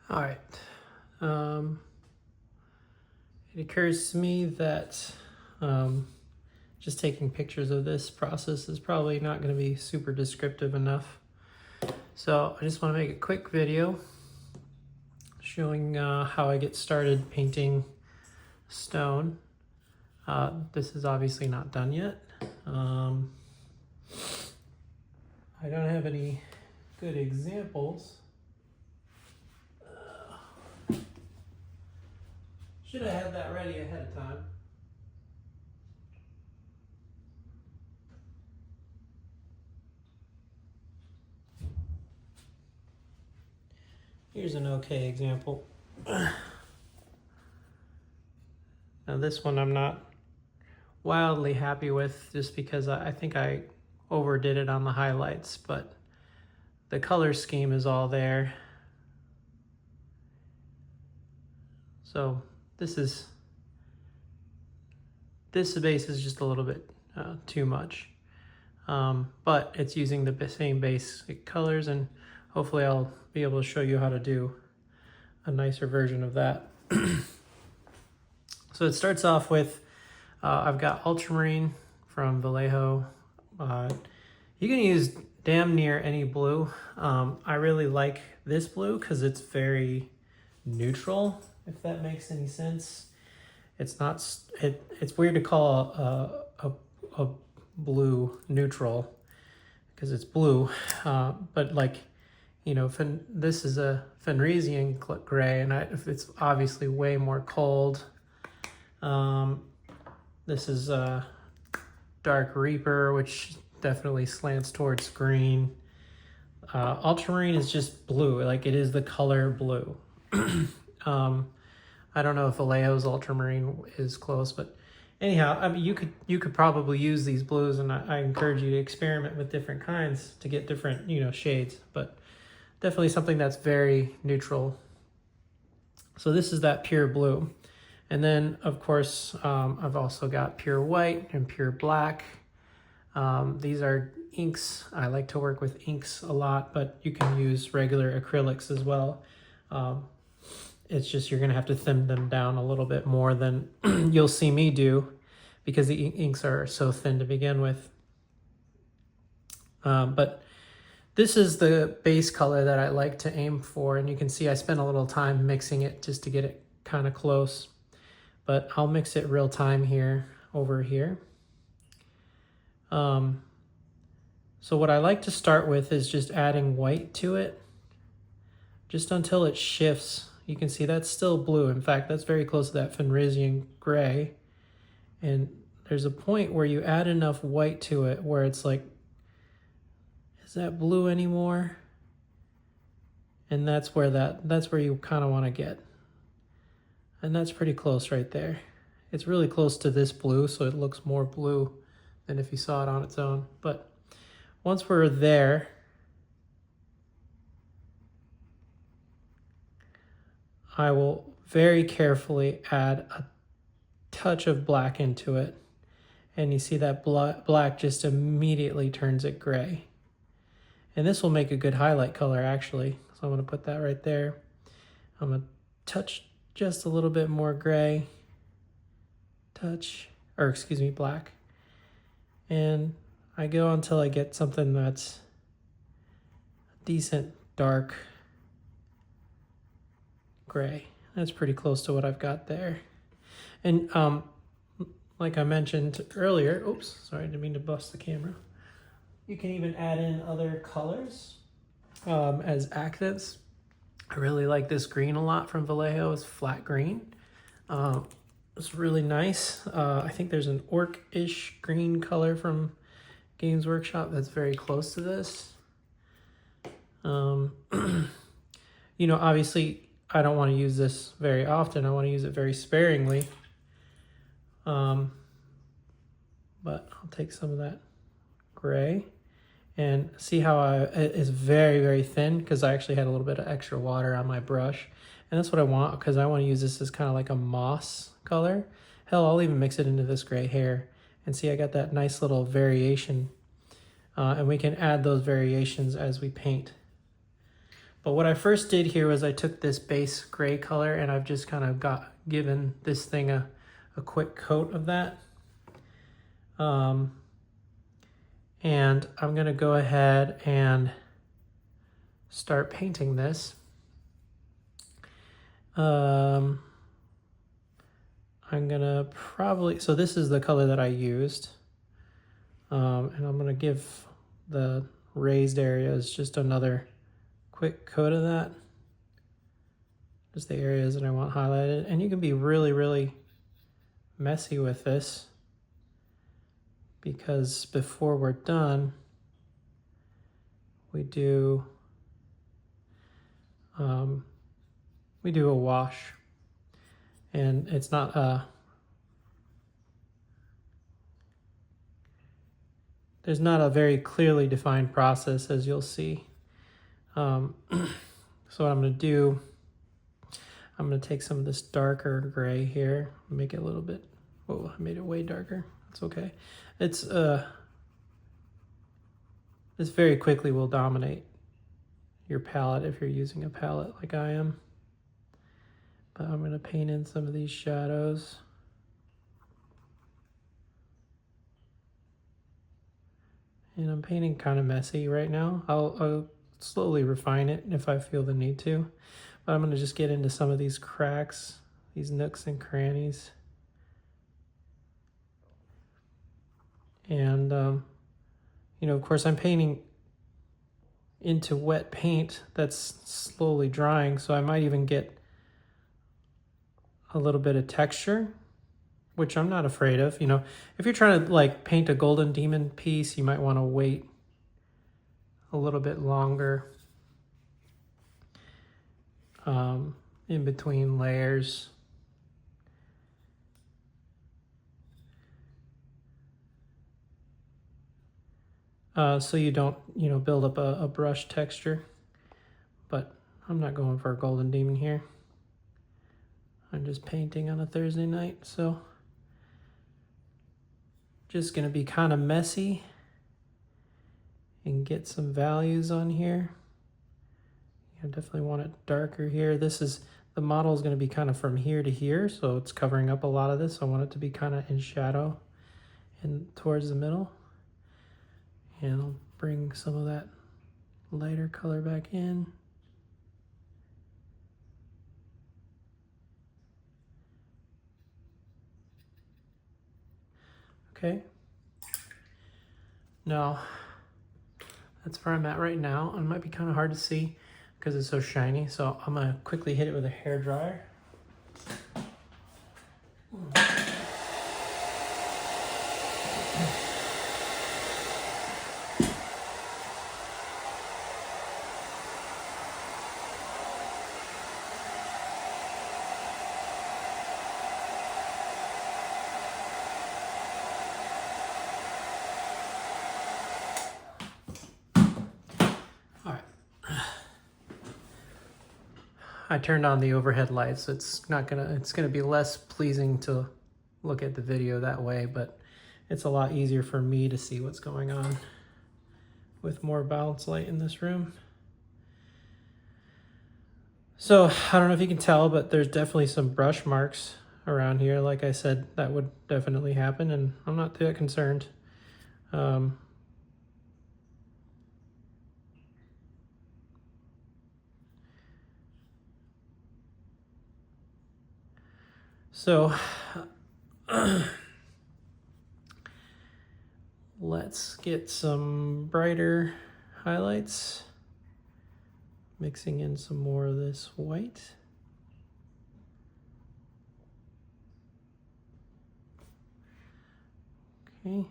All right. Um, it occurs to me that just taking pictures of this process is probably not going to be super descriptive enough. So I just want to make a quick video showing how I get started painting stone. This is obviously not done yet. I don't have any good examples. Should have had that ready ahead of time. Here's an okay example. Now this one I'm not wildly happy with just because I think I overdid it on the highlights, but the color scheme is all there. So this base is just a little bit too much, but it's using the same basic colors, and hopefully I'll be able to show you how to do a nicer version of that. So it starts off with, I've got ultramarine from Vallejo. You can use damn near any blue. I really like this blue because it's very neutral, if that makes any sense. It's not, it's weird to call a blue neutral because it's blue, but like, you know, this is a Fenrisian gray, and it's obviously way more cold. This is a dark Reaper, which definitely slants towards green. Ultramarine is just blue, like it is the color blue. I don't know if Vallejo's ultramarine is close, but anyhow, I mean, you could probably use these blues, and I encourage you to experiment with different kinds to get different, you know, shades, but definitely something that's very neutral. So this is that pure blue. And then, of course, I've also got pure white and pure black. These are inks. I like to work with inks a lot, but you can use regular acrylics as well. It's just you're going to have to thin them down a little bit more than you'll see me do because the inks are so thin to begin with. But this is the base color that I like to aim for, and you can see I spent a little time mixing it just to get it kind of close. But I'll mix it real time here, over here. So what I like to start with is just adding white to it, just until it shifts. You can see that's still blue. In fact, that's very close to that Fenrisian gray. And there's a point where you add enough white to it where it's like, is that blue anymore? And that's where you kind of want to get. And that's pretty close right there. It's really close to this blue, so it looks more blue than if you saw it on its own. But once we're there, I will very carefully add a touch of black into it. And you see that black just immediately turns it gray. And this will make a good highlight color, actually. So I'm going to put that right there. I'm going to touch just a little bit more gray, black. And I go until I get something that's a decent dark gray. That's pretty close to what I've got there. And like I mentioned earlier, oops, sorry, I didn't mean to bust the camera. You can even add in other colors as accents. I really like this green a lot from Vallejo. It's flat green. It's really nice. I think there's an orc-ish green color from Games Workshop that's very close to this. You know, obviously, I don't want to use this very often. I want to use it very sparingly. But I'll take some of that gray. And see how it is very, very thin because I actually had a little bit of extra water on my brush. And that's what I want because I want to use this as kind of like a moss color. Hell, I'll even mix it into this gray hair. And see, I got that nice little variation. And we can add those variations as we paint. But what I first did here was I took this base gray color and I've just kind of given this thing a quick coat of that. And I'm gonna go ahead and start painting this. I'm gonna probably, so this is the color that I used. And I'm gonna give the raised areas just another quick coat of that. Just the areas that I want highlighted. And you can be really, really messy with this, because before we're done, we do a wash, and it's not there's not a very clearly defined process, as you'll see. So what I'm going to do, I'm going to take some of this darker gray here, make it a little bit, whoa, I made it way darker. It's okay. It's this very quickly will dominate your palette if you're using a palette like I am. But I'm going to paint in some of these shadows. And I'm painting kind of messy right now. I'll slowly refine it if I feel the need to. But I'm going to just get into some of these cracks, these nooks and crannies. And, you know, of course, I'm painting into wet paint that's slowly drying, so I might even get a little bit of texture, which I'm not afraid of. You know, if you're trying to like paint a Golden Demon piece, you might want to wait a little bit longer in between layers. So you don't, you know, build up a brush texture. But I'm not going for a Golden Demon here. I'm just painting on a Thursday night, so just gonna be kind of messy and get some values on here. I definitely want it darker here. This is, the model is gonna be kind of from here to here, so it's covering up a lot of this. So I want it to be kind of in shadow and towards the middle. And I'll bring some of that lighter color back in. Okay. Now, that's where I'm at right now. It might be kind of hard to see because it's so shiny. So I'm gonna quickly hit it with a hair dryer. I turned on the overhead lights, so it's gonna be less pleasing to look at the video that way, but it's a lot easier for me to see what's going on with more bounce light in this room. So I don't know if you can tell, but there's definitely some brush marks around here. Like I said, that would definitely happen, and I'm not that concerned. So let's get some brighter highlights, mixing in some more of this white. Okay.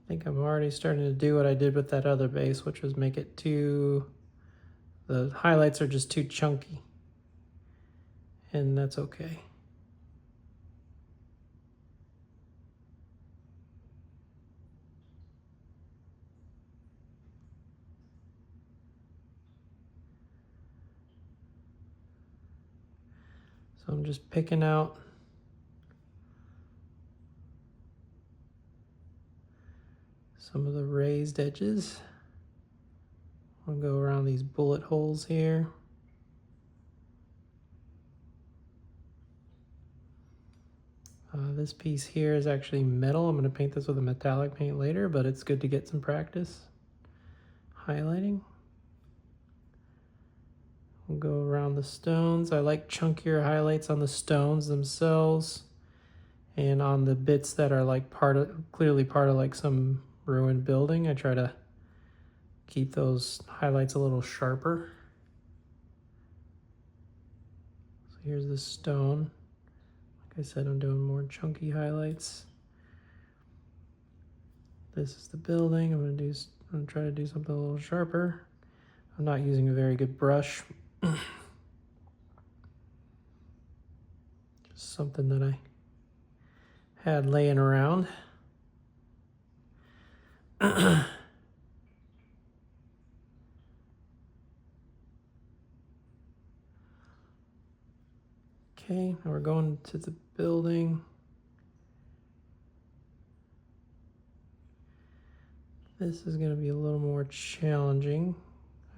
I think I'm already starting to do what I did with that other base, which was make it the highlights are just too chunky. And that's okay. So I'm just picking out some of the raised edges. I'll go around these bullet holes here. This piece here is actually metal. I'm going to paint this with a metallic paint later, but it's good to get some practice highlighting. We'll go around the stones. I like chunkier highlights on the stones themselves and on the bits that are like clearly part of like some ruined building. I try to keep those highlights a little sharper. So here's the stone. Like I said, I'm doing more chunky highlights. This is the building. I'm gonna try to do something a little sharper. I'm not using a very good brush. Just something that I had laying around. Okay, now we're going to the building. This is going to be a little more challenging.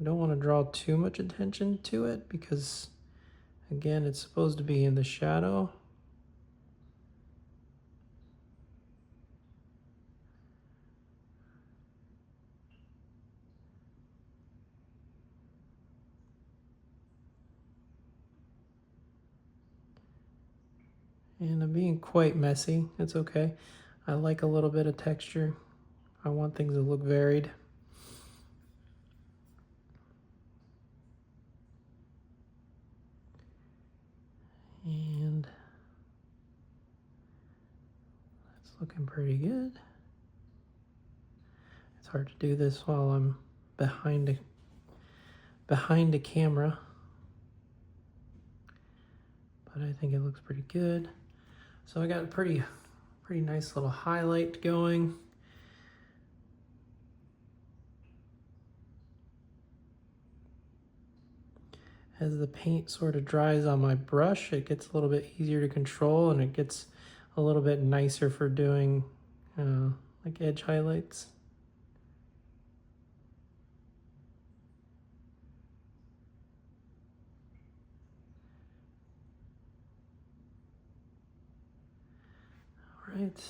I don't want to draw too much attention to it because, again, it's supposed to be in the shadow. And I'm being quite messy. It's okay. I like a little bit of texture. I want things to look varied. And that's looking pretty good. It's hard to do this while I'm behind a camera, but I think it looks pretty good. So I got a pretty nice little highlight going. As the paint sort of dries on my brush, it gets a little bit easier to control and it gets a little bit nicer for doing like edge highlights. All right.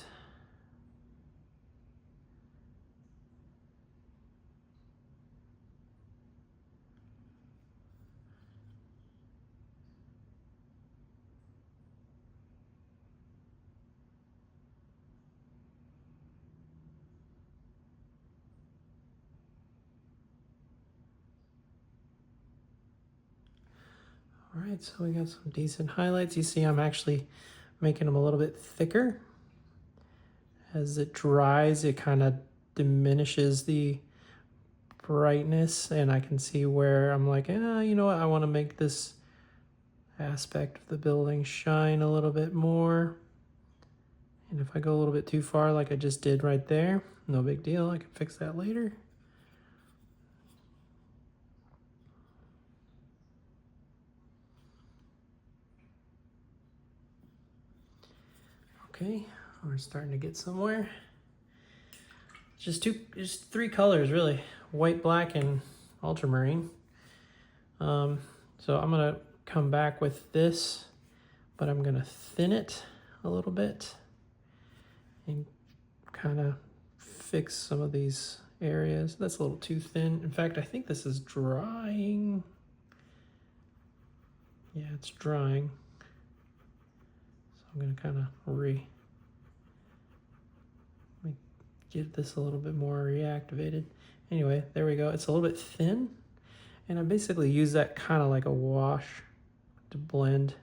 All right, so we got some decent highlights. You see I'm actually making them a little bit thicker. As it dries, it kind of diminishes the brightness, and I can see where I'm like, you know what, I want to make this aspect of the building shine a little bit more. And if I go a little bit too far like I just did right there, no big deal, I can fix that later. Okay, we're starting to get somewhere. Just three colors really, white, black, and ultramarine. So I'm gonna come back with this, but I'm gonna thin it a little bit and kind of fix some of these areas. That's a little too thin. In fact, I think this is drying. Yeah, it's drying. So I'm gonna kind of get this a little bit more reactivated. Anyway, there we go. It's a little bit thin, and I basically use that kind of like a wash to blend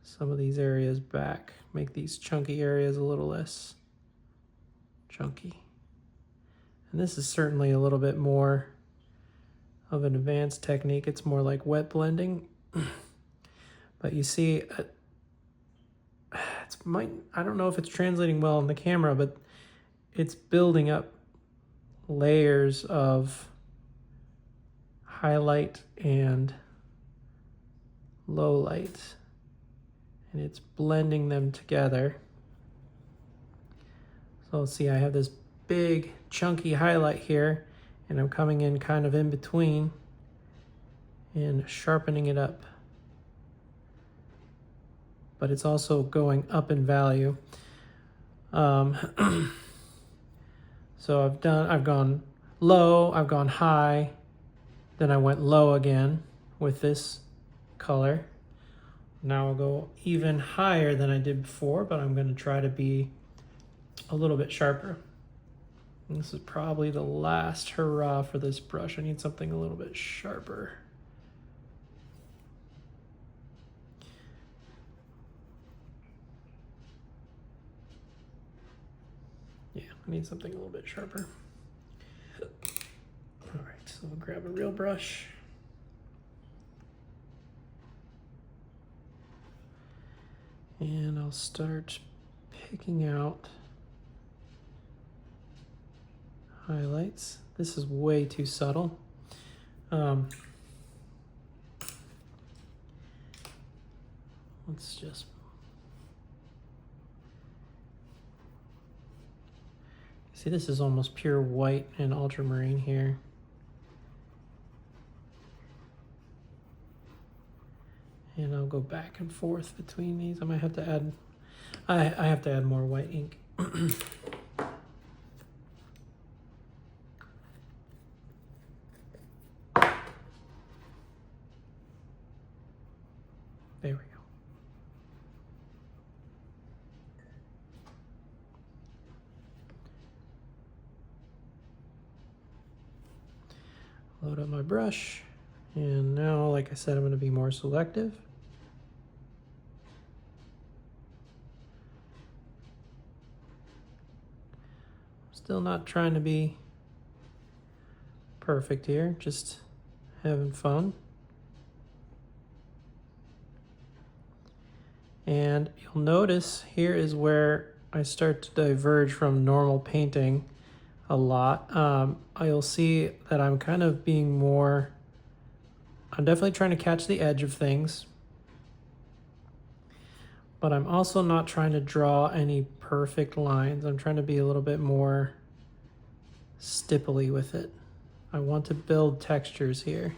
some of these areas back, make these chunky areas a little less chunky. And this is certainly a little bit more of an advanced technique. It's more like wet blending. But you see, I don't know if it's translating well on the camera, but it's building up layers of highlight and low light, and it's blending them together. So see, I have this big chunky highlight here, and I'm coming in kind of in between and sharpening it up. But it's also going up in value. So I've gone low, I've gone high, then I went low again with this color. Now I'll go even higher than I did before, but I'm going to try to be a little bit sharper. And this is probably the last hurrah for this brush. I need something a little bit sharper. Yeah, I need something a little bit sharper. All right, so we'll grab a real brush. And I'll start picking out highlights. This is way too subtle. Let's just see, this is almost pure white and ultramarine here. And I'll go back and forth between these. I might have to add, I have to add more white ink. There we go. Load up my brush. And now, like I said, I'm going to be more selective. Still not trying to be perfect here, just having fun. And you'll notice here is where I start to diverge from normal painting a lot. You'll see that I'm kind of being more, I'm definitely trying to catch the edge of things, but I'm also not trying to draw any perfect lines. I'm trying to be a little bit more stipply with it. I want to build textures here.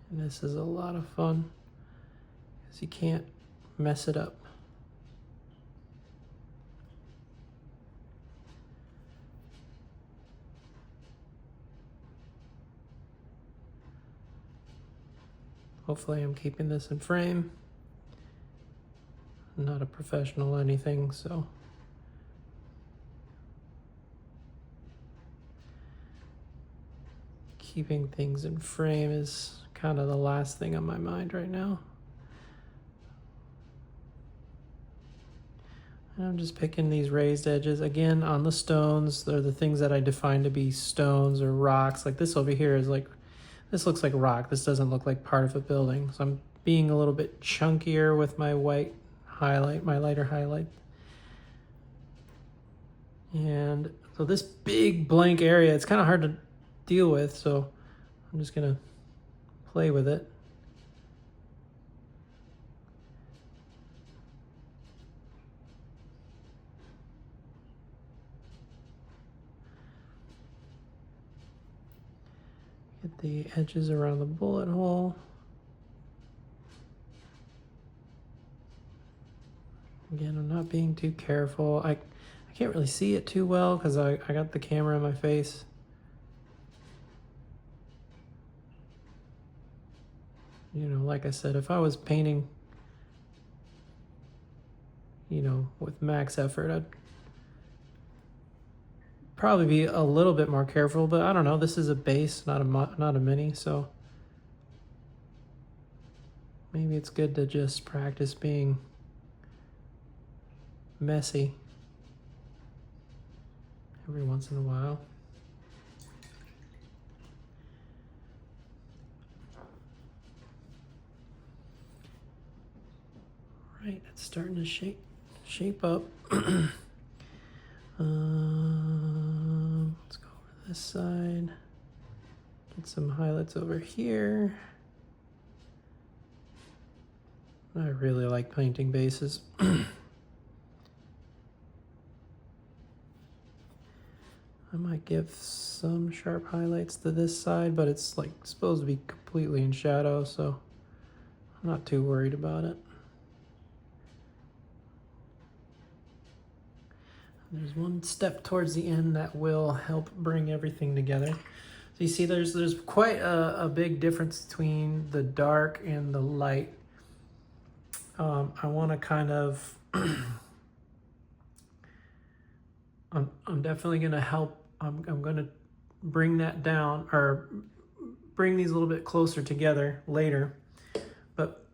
And this is a lot of fun because you can't mess it up. Hopefully I'm keeping this in frame. I'm not a professional or anything, so. Keeping things in frame is kind of the last thing on my mind right now. And I'm just picking these raised edges again on the stones. They're the things that I define to be stones or rocks. Like this over here is like, this looks like rock. This doesn't look like part of a building. So I'm being a little bit chunkier with my white highlight, my lighter highlight. And so this big blank area, it's kind of hard to deal with. So I'm just gonna play with it. Get the edges around the bullet hole. Again, I'm not being too careful. I can't really see it too well because I got the camera in my face. You know, like I said, if I was painting, you know, with max effort, I'd probably be a little bit more careful, but I don't know. This is a base, not a mini, so maybe it's good to just practice being messy every once in a while. Right, it's starting to shape up. Let's go over this side. Get some highlights over here. I really like painting bases. I might give some sharp highlights to this side, but it's like supposed to be completely in shadow, so I'm not too worried about it. There's one step towards the end that will help bring everything together. So you see there's quite a big difference between the dark and the light. I want to kind of, I'm definitely going to help, I'm going to bring that down, or bring these a little bit closer together later. But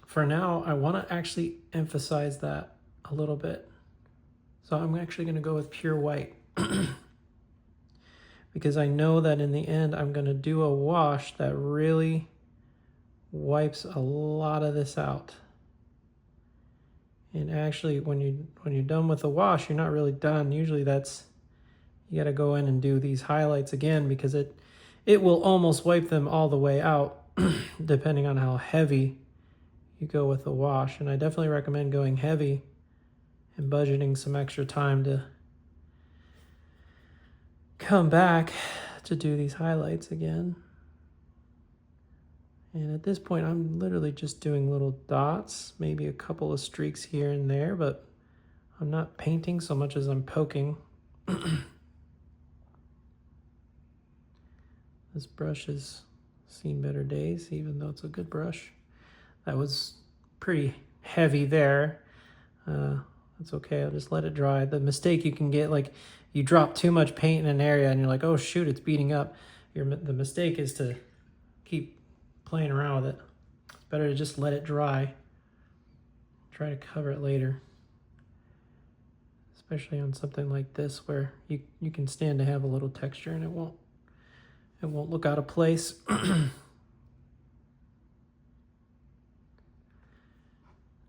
for now, I want to actually emphasize that a little bit. So I'm actually going to go with pure white. Because I know that in the end, I'm going to do a wash that really wipes a lot of this out. And actually, when you're done with the wash, you're not really done. Usually that's, you got to go in and do these highlights again, because it will almost wipe them all the way out, depending on how heavy you go with the wash. And I definitely recommend going heavy and budgeting some extra time to come back to do these highlights again. And at this point, I'm literally just doing little dots, maybe a couple of streaks here and there, but I'm not painting so much as I'm poking. This brush has seen better days, even though it's a good brush. That was pretty heavy there. That's okay, I'll just let it dry. The mistake you can get, like, you drop too much paint in an area and you're like, oh shoot, it's beating up. The mistake is to keep playing around with it. It's better to just let it dry. Try to cover it later. Especially on something like this where you can stand to have a little texture and it won't look out of place.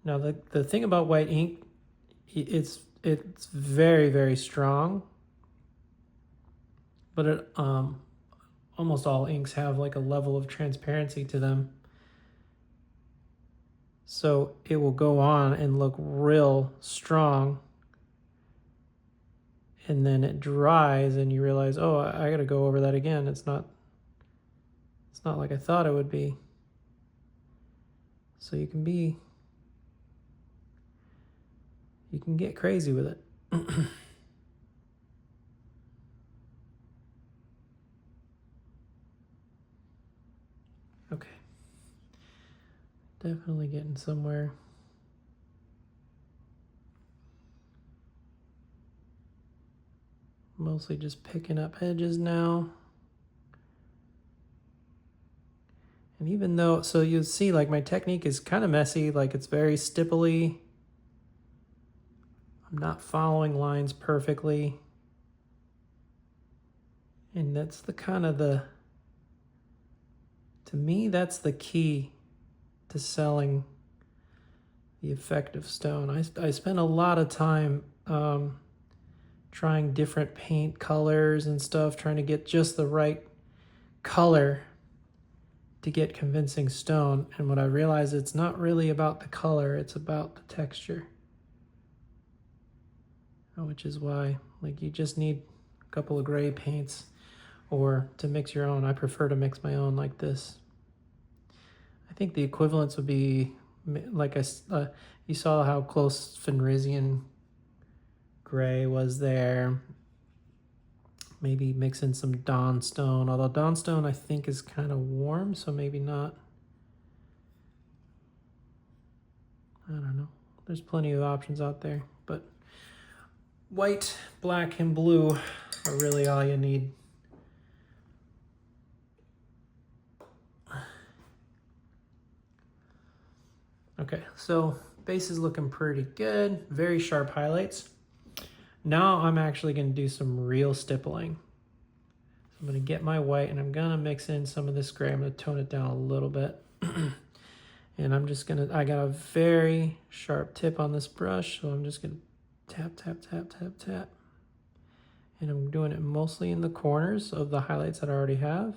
Now the thing about white ink, it's very, very strong, but it almost all inks have like a level of transparency to them. So it will go on and look real strong, and then it dries and you realize, oh, I gotta go over that again. It's not like I thought it would be. So you can get crazy with it. Okay. Definitely getting somewhere. Mostly just picking up edges now. And even though, so you'll see like my technique is kind of messy, like it's very stipply. I'm not following lines perfectly. And that's the kind of to me, that's the key to selling the effective stone. I spent a lot of time trying different paint colors and stuff, trying to get just the right color to get convincing stone. And what I realized, it's not really about the color, it's about the texture. Which is why, like, you just need a couple of gray paints, or to mix your own. I prefer to mix my own like this. I think the equivalents would be, like you saw how close Fenrisian gray was there. Maybe mix in some Dawn Stone, although Dawn Stone I think is kind of warm, so maybe not. I don't know. There's plenty of options out there, but white, black, and blue are really all you need. Okay, so base is looking pretty good. Very sharp highlights. Now I'm actually going to do some real stippling. So I'm going to get my white and I'm going to mix in some of this gray. I'm going to tone it down a little bit. And I'm just going to, I got a very sharp tip on this brush, so I'm just going to tap, tap, tap, tap, tap. And I'm doing it mostly in the corners of the highlights that I already have.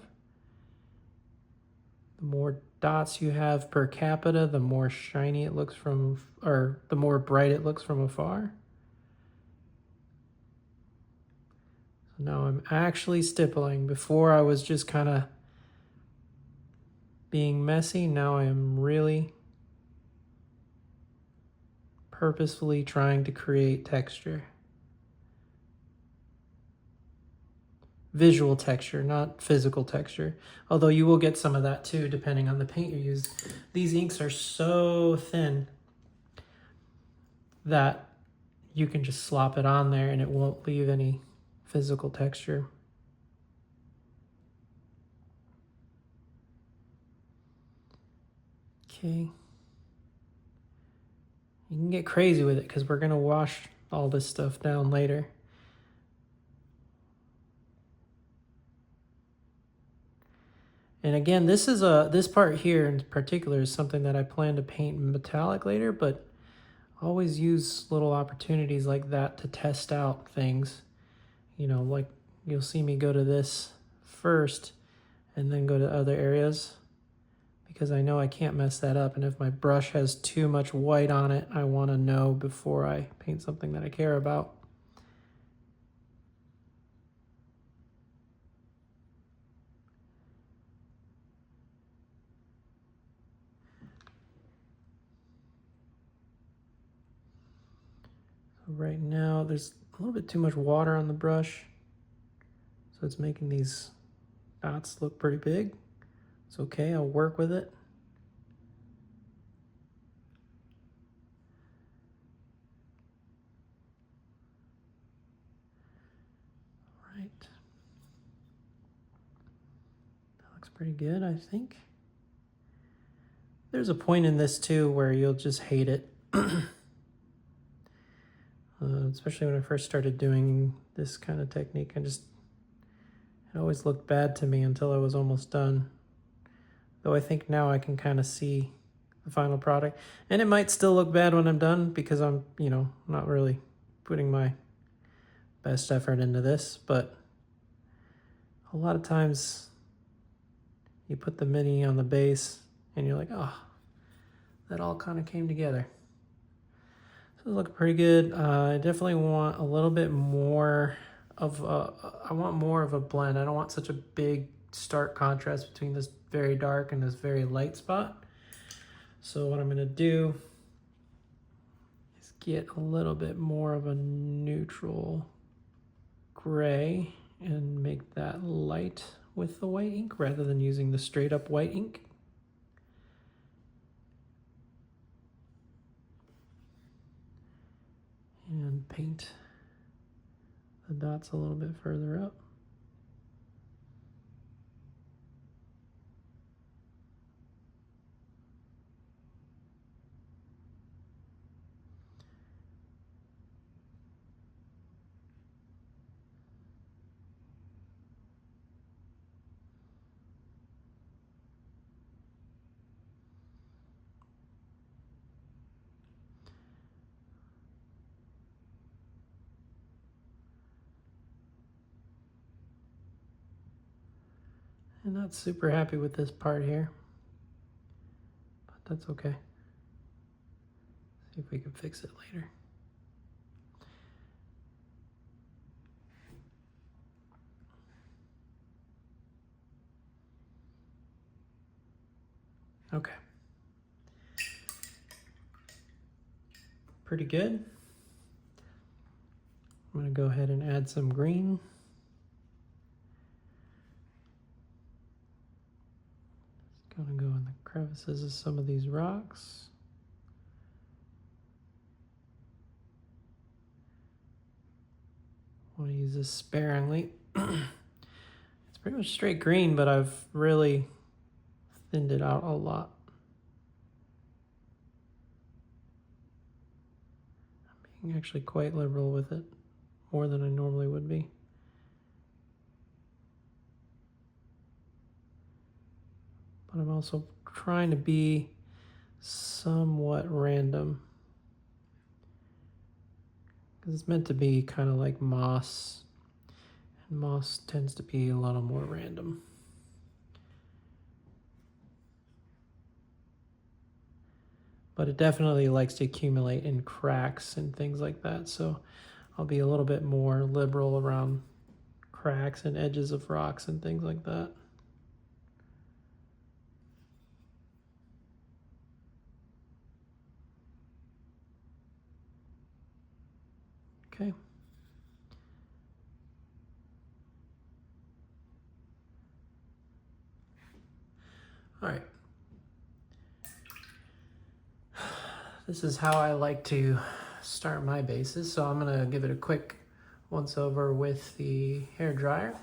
The more dots you have per capita, the more shiny it looks from, or the more bright it looks from afar. So now I'm actually stippling. Before I was just kind of being messy. Now I am really purposefully trying to create texture. Visual texture, not physical texture. Although you will get some of that too, depending on the paint you use. These inks are so thin that you can just slop it on there and it won't leave any physical texture. Okay. You can get crazy with it because we're gonna wash all this stuff down later. And again, this part here in particular is something that I plan to paint metallic later, but always use little opportunities like that to test out things. You know, like you'll see me go to this first and then go to other areas because I know I can't mess that up. And if my brush has too much white on it, I want to know before I paint something that I care about. So right now there's a little bit too much water on the brush, so it's making these dots look pretty big. It's okay, I'll work with it. All right. That looks pretty good, I think. There's a point in this too where you'll just hate it. Especially when I first started doing this kind of technique, it always looked bad to me until I was almost done. Though I think now I can kind of see the final product. And it might still look bad when I'm done because I'm, you know, not really putting my best effort into this. But a lot of times you put the mini on the base and you're like, oh, that all kind of came together. So it's looking pretty good. I definitely want a little bit more of I want more of a blend. I don't want such a big stark contrast between this very dark and this very light spot. So what I'm gonna do is get a little bit more of a neutral gray and make that light with the white ink rather than using the straight up white ink. And paint the dots a little bit further up. I'm not super happy with this part here, but that's okay. See if we can fix it later. Okay. Pretty good. I'm gonna go ahead and add some green. It's gonna go in the crevices of some of these rocks. I want to use this sparingly. It's pretty much straight green, but I've really thinned it out a lot. I'm being actually quite liberal with it, more than I normally would be. But I'm also trying to be somewhat random. Because it's meant to be kind of like moss. And moss tends to be a little more random. But it definitely likes to accumulate in cracks and things like that. So I'll be a little bit more liberal around cracks and edges of rocks and things like that. Okay. All right. This is how I like to start my bases. So I'm gonna give it a quick once over with the hair dryer.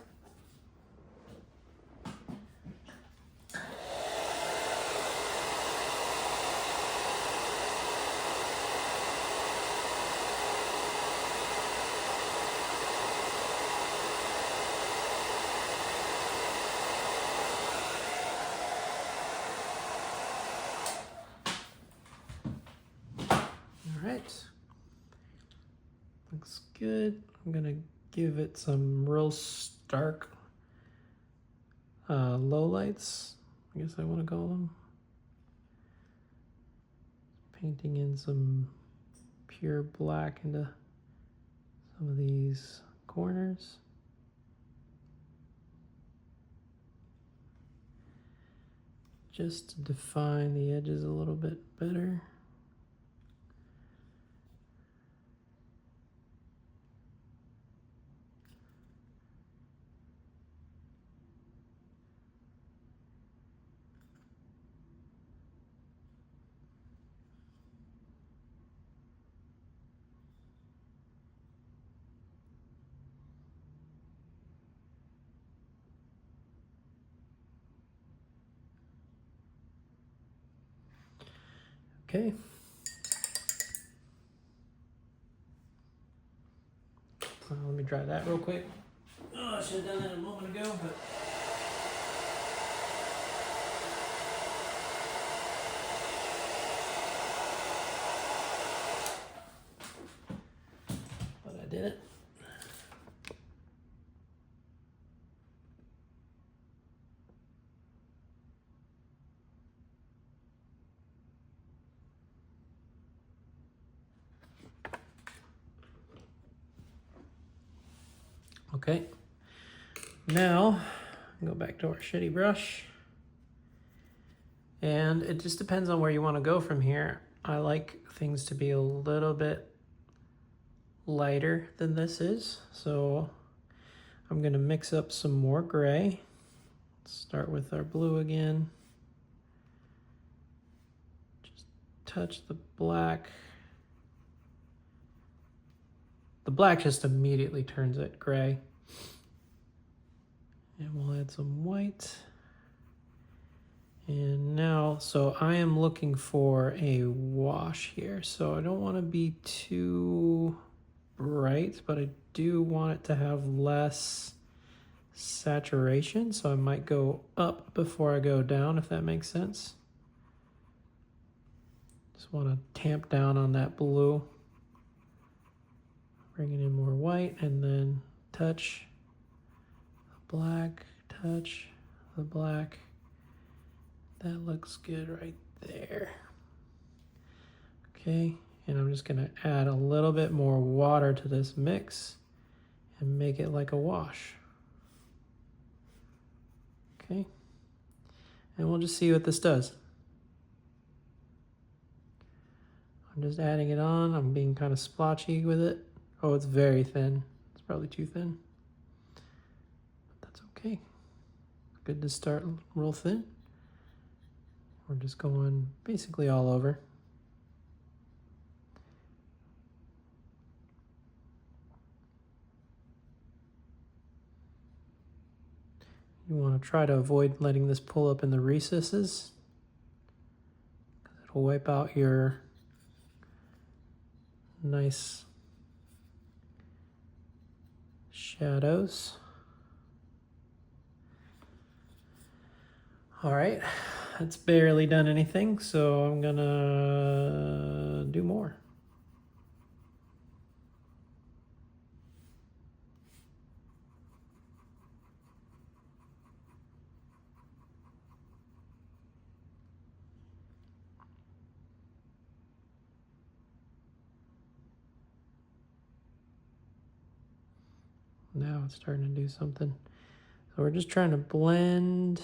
Looks good. I'm gonna give it some real stark low lights, I guess I want to call them. Painting in some pure black into some of these corners. Just to define the edges a little bit better. Okay. Let me dry that real quick. Oh, I should have done that a moment ago, but. But I did it. Okay, now go back to our shitty brush. And it just depends on where you want to go from here. I like things to be a little bit lighter than this is. So I'm gonna mix up some more gray. Let's start with our blue again. Just touch the black. The black just immediately turns it gray. And we'll add some white. And now, so I am looking for a wash here. So I don't want to be too bright, but I do want it to have less saturation. So I might go up before I go down, if that makes sense. Just want to tamp down on that blue. Bringing in more white and then touch the black, touch the black. That looks good right there. Okay, and I'm just gonna add a little bit more water to this mix and make it like a wash. Okay, and we'll just see what this does. I'm just adding it on. I'm being kind of splotchy with it. Oh, it's very thin. It's probably too thin. But that's okay. Good to start real thin. We're just going basically all over. You want to try to avoid letting this pull up in the recesses, because it'll wipe out your nice shadows. All right, it's barely done anything, so I'm gonna do more. Now it's starting to do something. So we're just trying to blend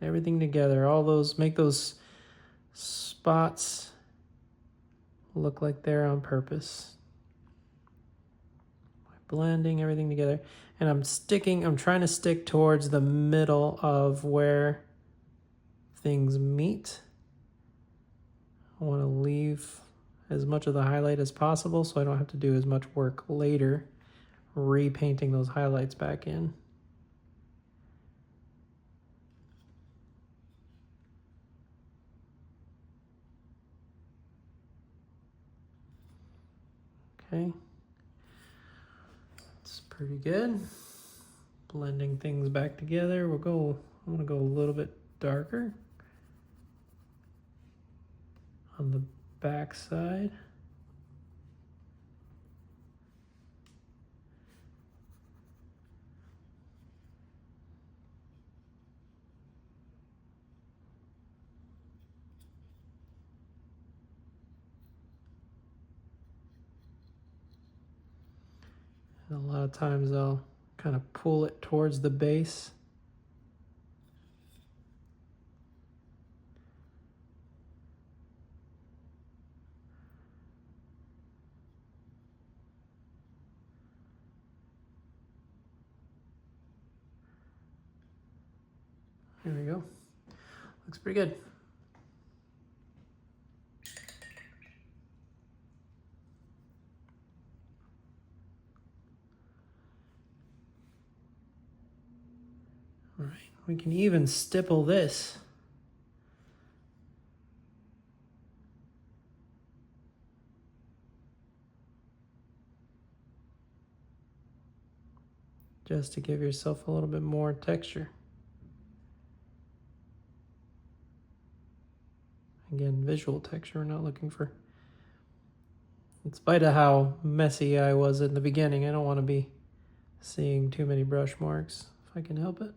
everything together. All those, make those spots look like they're on purpose. Blending everything together. And I'm trying to stick towards the middle of where things meet. I want to leave as much of the highlight as possible so I don't have to do as much work later repainting those highlights back in. Okay. It's pretty good. Blending things back together. I'm gonna go a little bit darker on the back side. And a lot of times I'll kind of pull it towards the base. There we go. Looks pretty good. All right, we can even stipple this. Just to give yourself a little bit more texture. Again, visual texture, we're not looking for... In spite of how messy I was in the beginning, I don't want to be seeing too many brush marks if I can help it.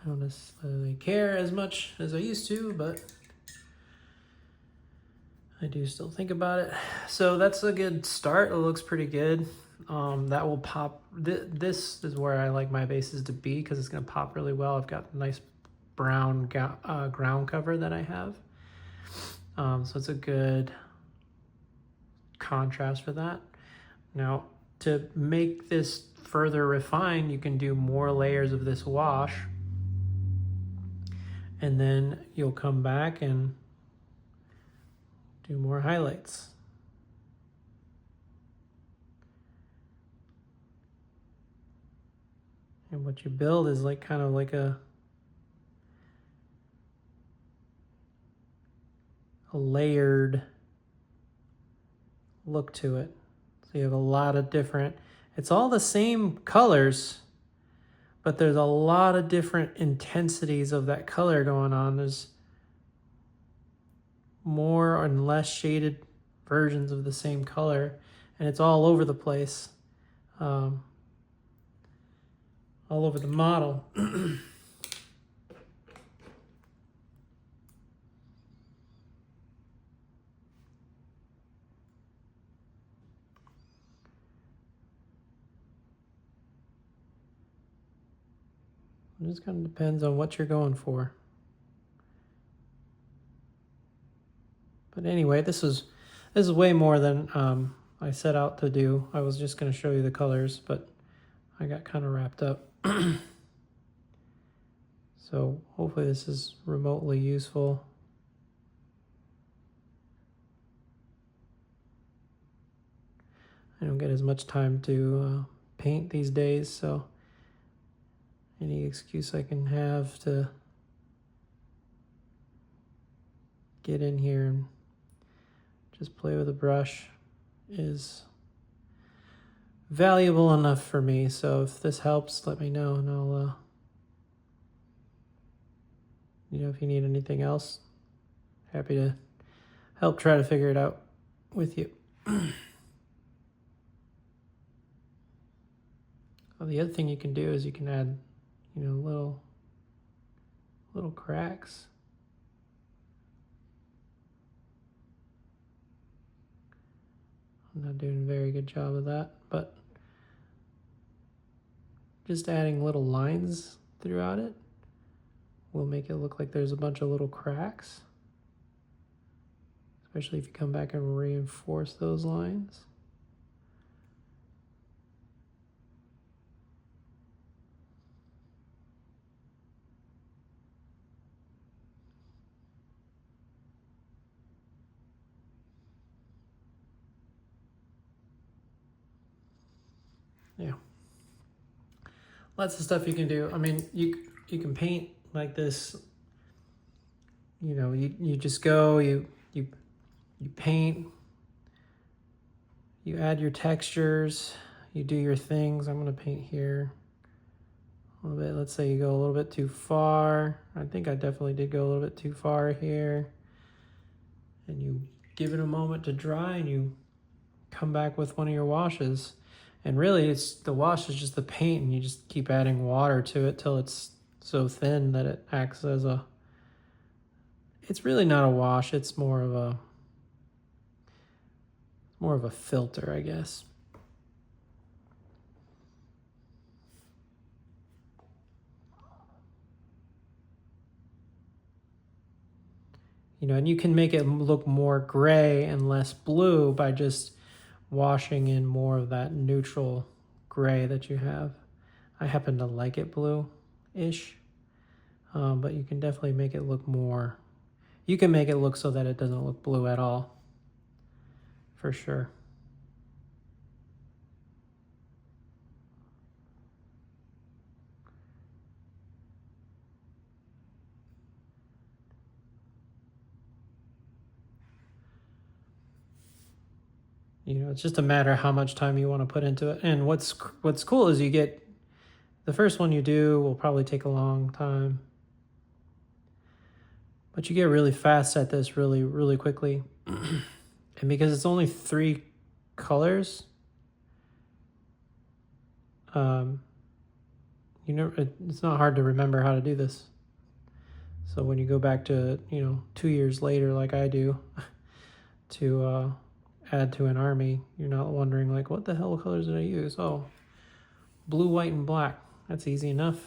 I don't necessarily care as much as I used to, but I do still think about it. So that's a good start. It looks pretty good. That will pop. This is where I like my bases to be because it's going to pop really well. I've got a nice brown ground cover that I have. So it's a good contrast for that. Now, to make this further refined, you can do more layers of this wash. And then you'll come back and do more highlights. And what you build is like kind of like a layered look to it. So you have a lot of different, it's all the same colors, but there's a lot of different intensities of that color going on. There's more and less shaded versions of the same color, and it's all over the place, all over the model. It just kind of depends on what you're going for. But anyway, this is way more than I set out to do. I was just going to show you the colors, but I got kind of wrapped up. So hopefully this is remotely useful. I don't get as much time to paint these days, so any excuse I can have to get in here and just play with a brush is valuable enough for me. So if this helps, let me know, and I'll, if you need anything else, happy to help try to figure it out with you. Well, the other thing you can do is you can add, little cracks. I'm not doing a very good job of that, but just adding little lines throughout it will make it look like there's a bunch of little cracks. Especially if you come back and reinforce those lines. Yeah. Lots of stuff you can do. I mean, you can paint like this. You know, you just go, you paint, you add your textures, you do your things. I'm gonna paint here a little bit. Let's say you go a little bit too far. I think I definitely did go a little bit too far here. And you give it a moment to dry and you come back with one of your washes. And really it's the wash is just the paint, and you just keep adding water to it till it's so thin that it acts as a, it's really not a wash, it's more of a filter, I guess. You know, and you can make it look more gray and less blue by just washing in more of that neutral gray that you have. I happen to like it blue-ish, but you can definitely make it look more, you can make it look so that it doesn't look blue at all, for sure. You know, it's just a matter of how much time you want to put into it. And what's cool is you get, the first one you do will probably take a long time, but you get really fast at this really, really quickly. And because it's only 3 colors, you know, it's not hard to remember how to do this. So when you go back to, you know, 2 years later, like I do, to add to an army, you're not wondering like, what the hell colors did I use? Oh, blue, white, and black. That's easy enough.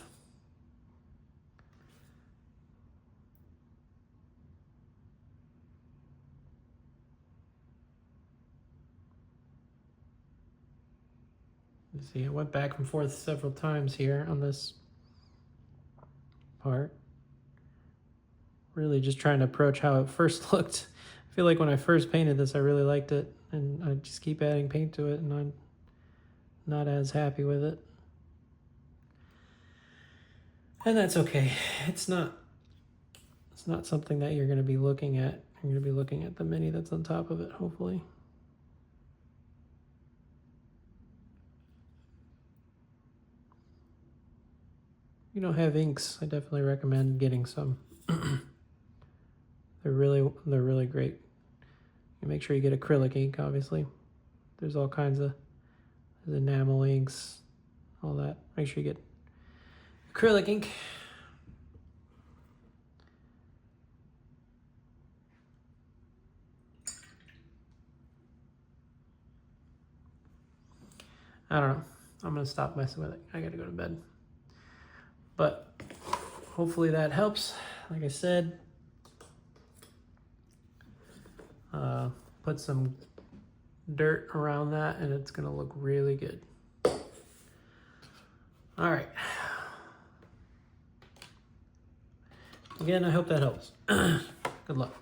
You see, I went back and forth several times here on this part. Really just trying to approach how it first looked. I feel like when I first painted this, I really liked it, and I just keep adding paint to it, and I'm not as happy with it. And that's okay. It's not something that you're going to be looking at. You're going to be looking at the mini that's on top of it, hopefully. If you don't have inks, I definitely recommend getting some. They're really great. You make sure you get acrylic ink, obviously. There's all kinds of, there's enamel inks, all that. Make sure you get acrylic ink. I don't know. I'm gonna stop messing with it. I gotta go to bed. But hopefully that helps. Like I said, put some dirt around that and it's gonna look really good. All right. Again, I hope that helps. Good luck.